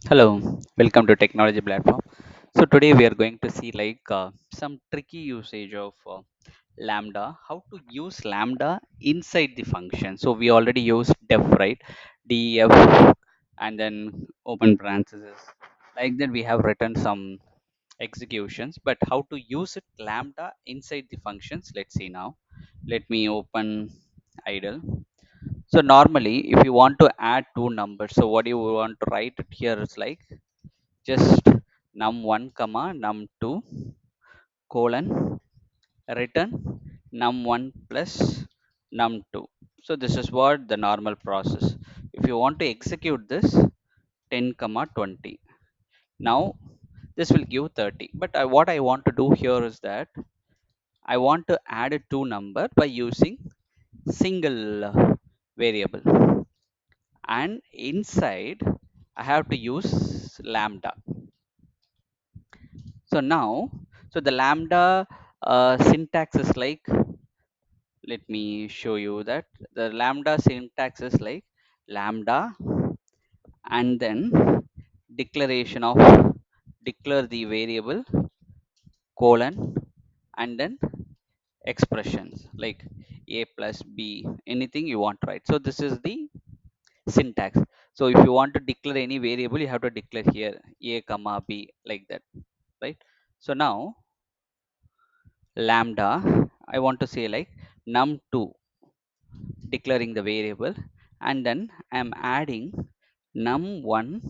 Hello, welcome to Technology Platform. So today we are going to see some tricky usage of Lambda, how to use Lambda inside the function. So we already used def, right? Def and then open parentheses. Like that we have written some executions, but how to use it Lambda inside the functions? Let's see now. Let me open idle. So normally if you want to add two numbers, so what you want to write it here is like just num1 comma num2 colon return num1 plus num2. So this is what the normal process. If you want to execute this 10 comma 20, now this will give 30, but what I want to do here is that I want to add a two number by using single variable, and inside I have to use lambda. So now, so the lambda syntax is like, let me show you that the lambda syntax is like lambda and then declaration of declare the variable colon and then expressions like a plus b, anything you want to write. So this is the syntax. So if you want to declare any variable, you have to declare here a comma b, like that, right? So now lambda, I want to say like num2, declaring the variable, and then I'm adding num1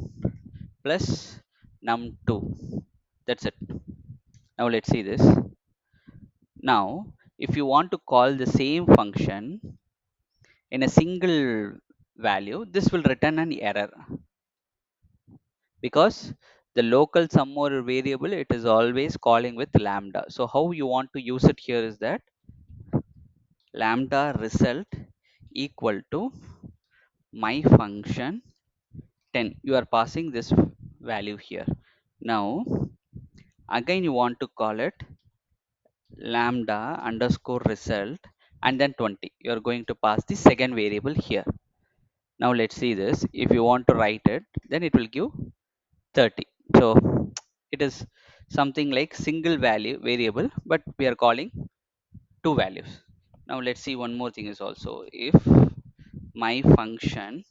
plus num2. That's it. Now let's see this. Now if you want to call the same function in a single value, this will return an error because the local sum or variable, it is always calling with lambda. So how you want to use it here is that lambda result equal to my function 10. You are passing this value here. Now again you want to call it lambda underscore result and then 20. You are going to pass the second variable here. Now let's see this. If you want to write it, then it will give 30. So it is something like single value variable, but we are calling two values. Now let's see one more thing is also, if my function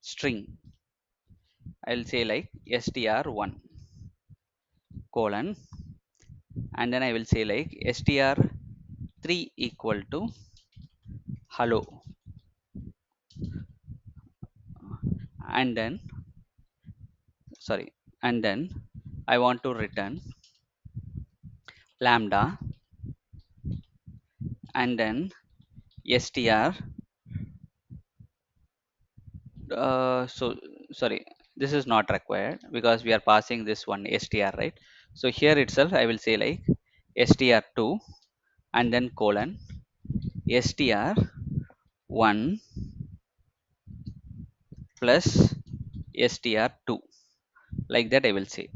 string, I'll say like str1 colon, and then I will say like str3 equal to hello, and then sorry, and then I want to return lambda and then str, so sorry, this is not required because we are passing this one str, right? So here itself I will say like str2 and then colon str1 plus str2, like that I will say.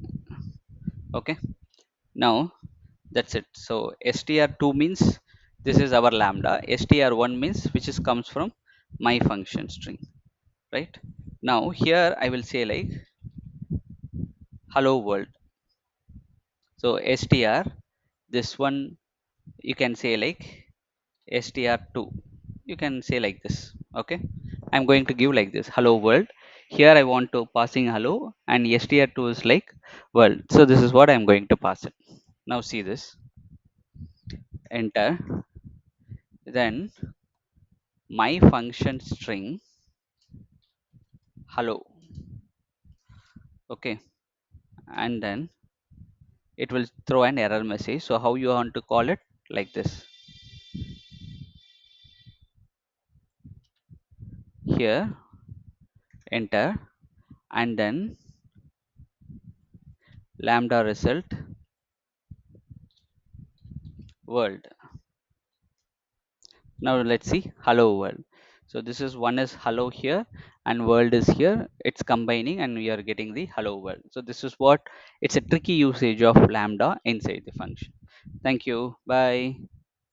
Okay, now that's it. So str2 means this is our lambda, str1 means which is comes from my function string, right? Now here I will say like hello world. So str, this one you can say like str2, you can say like this. Okay, I'm going to give like this hello world. Here I want to passing hello and str2 is like world. So this is what I'm going to pass it. Now see this, enter, then my function string hello. Okay, and then it will throw an error message. So how you want to call it? Like this. Here enter, and then lambda result world. Now let's see hello world. So this is one is hello here and world is here, it's combining and we are getting the hello world. So this is what, it's a tricky usage of lambda inside the function. Thank you, bye.